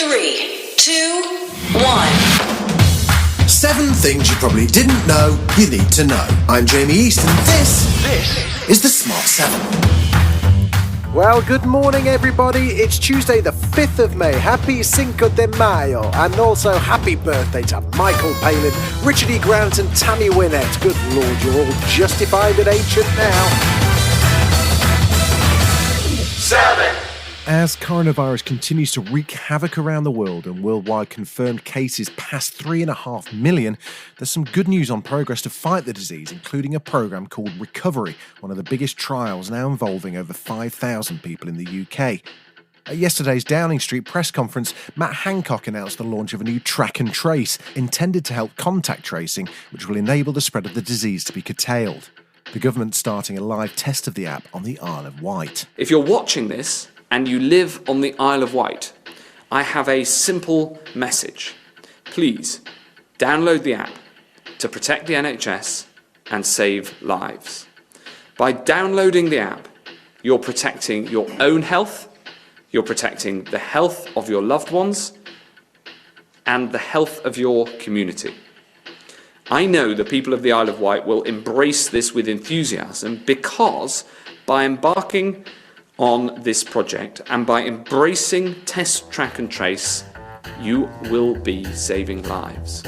3, 2, 1. 7 things you probably didn't know you need to know. I'm Jamie East and this is the Smart 7. Well, good morning everybody. It's Tuesday the 5th of May. Happy Cinco de Mayo. And also happy birthday to Michael Palin, Richard E. Grant and Tammy Wynette. Good Lord, you're all justified and ancient now. 7. As coronavirus continues to wreak havoc around the world and worldwide confirmed cases pass 3.5 million, there's some good news on progress to fight the disease, including a programme called Recovery, one of the biggest trials now involving over 5,000 people in the UK. At yesterday's Downing Street press conference, Matt Hancock announced the launch of a new track and trace intended to help contact tracing, which will enable the spread of the disease to be curtailed. The government's starting a live test of the app on the Isle of Wight. If you're watching this and you live on the Isle of Wight, I have a simple message. Please download the app to protect the NHS and save lives. By downloading the app, you're protecting your own health, you're protecting the health of your loved ones, and the health of your community. I know the people of the Isle of Wight will embrace this with enthusiasm because by embarking on this project and by embracing test, track and trace, you will be saving lives.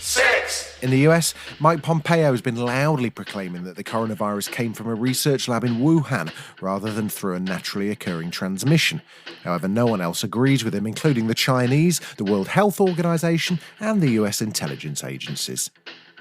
6. In the US, Mike Pompeo has been loudly proclaiming that the coronavirus came from a research lab in Wuhan rather than through a naturally occurring transmission. However, no one else agrees with him, including the Chinese, the World Health Organization, and the US intelligence agencies.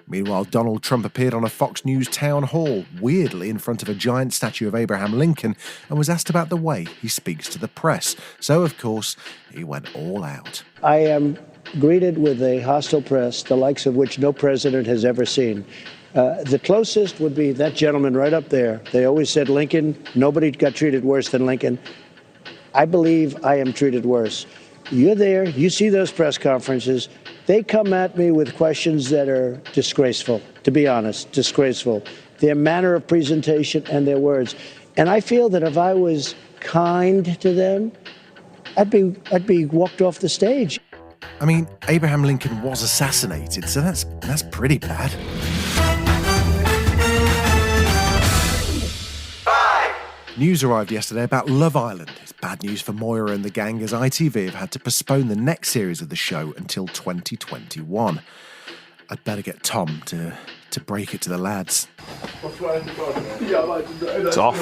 Meanwhile, Donald Trump appeared on a Fox News town hall, weirdly in front of a giant statue of Abraham Lincoln, and was asked about the way he speaks to the press. So, of course, he went all out. I am greeted with a hostile press, the likes of which no president has ever seen. The closest would be that gentleman right up there. They always said Lincoln, nobody got treated worse than Lincoln. I believe I am treated worse. You're there, you see those press conferences. They come at me with questions that are disgraceful, to be honest, disgraceful. Their manner of presentation and their words. And I feel that if I was kind to them, I'd be walked off the stage. I mean, Abraham Lincoln was assassinated, so that's pretty bad. 5. News arrived yesterday about Love Island. It's bad news for Moira and the gang, as ITV have had to postpone the next series of the show until 2021. I'd better get Tom to break it to the lads. It's off.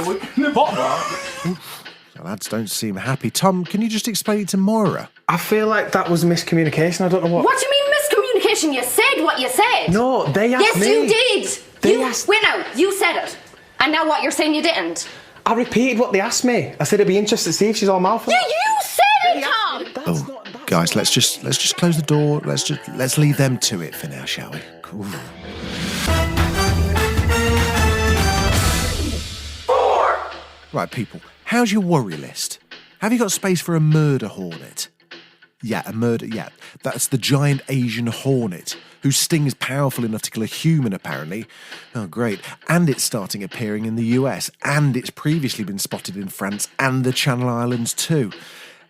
The lads don't seem happy. Tom, can you just explain it to Moira? I feel like that was miscommunication. I don't know what... What do you mean miscommunication? You said what you said. No, they asked me. Yes, you did. Wait now, you said it. And now what, you're saying you didn't? I repeated what they asked me. I said I'd be interested to see if she's all mouth. Yeah, you said it, Tom! Guys, let's just close the door. Let's leave them to it for now, shall we? Cool. 4. Right, people, how's your worry list? Have you got space for a murder hornet? Yeah, that's the giant Asian hornet, whose sting is powerful enough to kill a human, apparently. Oh, great. And it's starting appearing in the US, and it's previously been spotted in France and the Channel Islands too.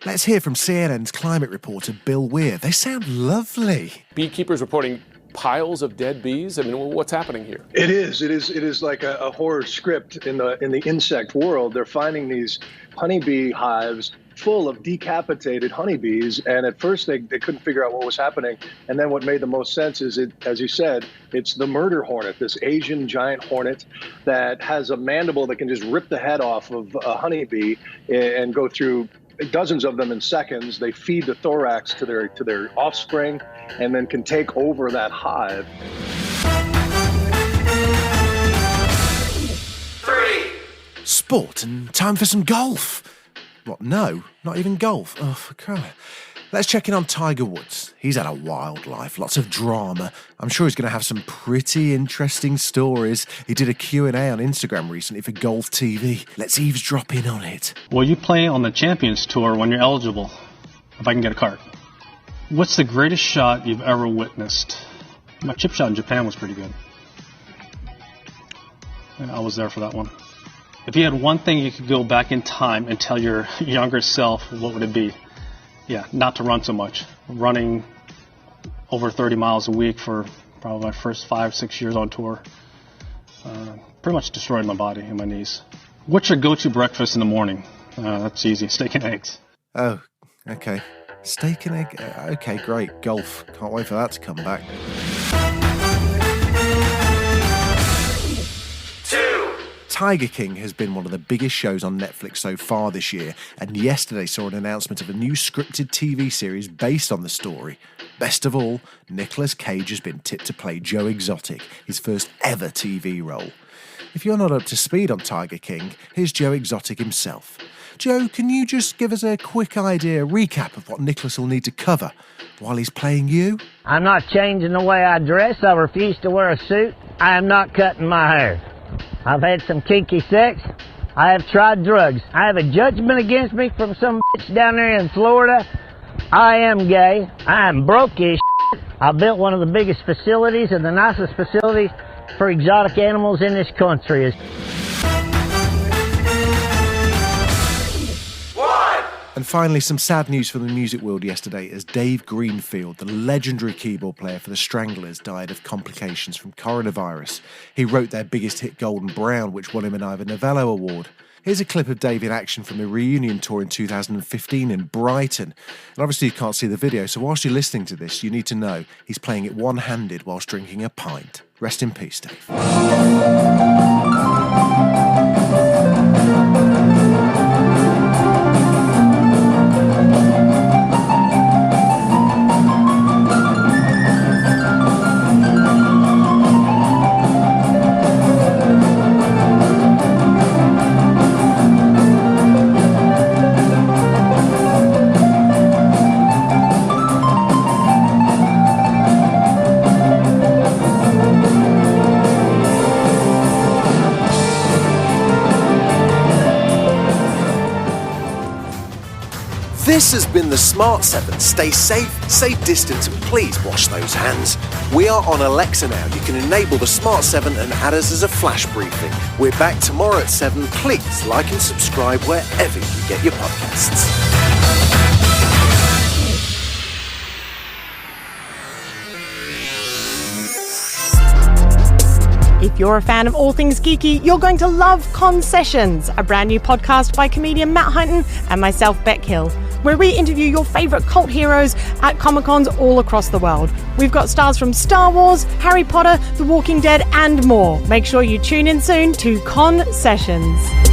Let's hear from CNN's climate reporter Bill Weir. They sound lovely. Beekeepers reporting piles of dead bees. I mean, what's happening here? It is like a horror script in the insect world. They're finding these honeybee hives full of decapitated honeybees, and at first they couldn't figure out what was happening. And then what made the most sense is, as you said, it's the murder hornet, this Asian giant hornet that has a mandible that can just rip the head off of a honeybee and go through dozens of them in seconds. They feed the thorax to their offspring and then can take over that hive. 3. Sport and time for some golf. What, no? Not even golf? Oh, for crying. Let's check in on Tiger Woods. He's had a wild life, lots of drama. I'm sure he's going to have some pretty interesting stories. He did a Q&A on Instagram recently for Golf TV. Let's eavesdrop in on it. Will you play on the Champions Tour when you're eligible? If I can get a card. What's the greatest shot you've ever witnessed? My chip shot in Japan was pretty good. And I was there for that one. If you had one thing you could go back in time and tell your younger self, what would it be? Yeah, not to run so much. Running over 30 miles a week for probably my first 5-6 years on tour. Pretty much destroyed my body and my knees. What's your go-to breakfast in the morning? That's easy, steak and eggs. Oh, okay. Steak and egg? Okay, great. Golf. Can't wait for that to come back. 2. Tiger King has been one of the biggest shows on Netflix so far this year, and yesterday saw an announcement of a new scripted TV series based on the story. Best of all, Nicolas Cage has been tipped to play Joe Exotic, his first ever TV role. If you're not up to speed on Tiger King, here's Joe Exotic himself. Joe, can you just give us a quick recap of what Nicolas will need to cover while he's playing you? I'm not changing the way I dress. I refuse to wear a suit. I am not cutting my hair. I've had some kinky sex. I have tried drugs. I have a judgment against me from some bitch down there in Florida. I am gay. I am broke as shit. I built one of the biggest facilities and the nicest facilities for exotic animals in this country. And finally, some sad news from the music world yesterday as Dave Greenfield, the legendary keyboard player for the Stranglers, died of complications from coronavirus. He wrote their biggest hit Golden Brown, which won him an Ivor Novello Award. Here's a clip of Dave in action from a reunion tour in 2015 in Brighton. And obviously you can't see the video, so whilst you're listening to this, you need to know he's playing it one-handed whilst drinking a pint. Rest in peace, Dave. This has been the Smart 7. Stay safe, stay distant, and please wash those hands. We are on Alexa now. You can enable the Smart 7 and add us as a flash briefing. We're back tomorrow at 7. Please like and subscribe wherever you get your podcasts. If you're a fan of all things geeky, you're going to love Concessions, a brand new podcast by comedian Matt Hunton and myself, Beck Hill, where we interview your favourite cult heroes at Comic-Cons all across the world. We've got stars from Star Wars, Harry Potter, The Walking Dead and more. Make sure you tune in soon to Concessions.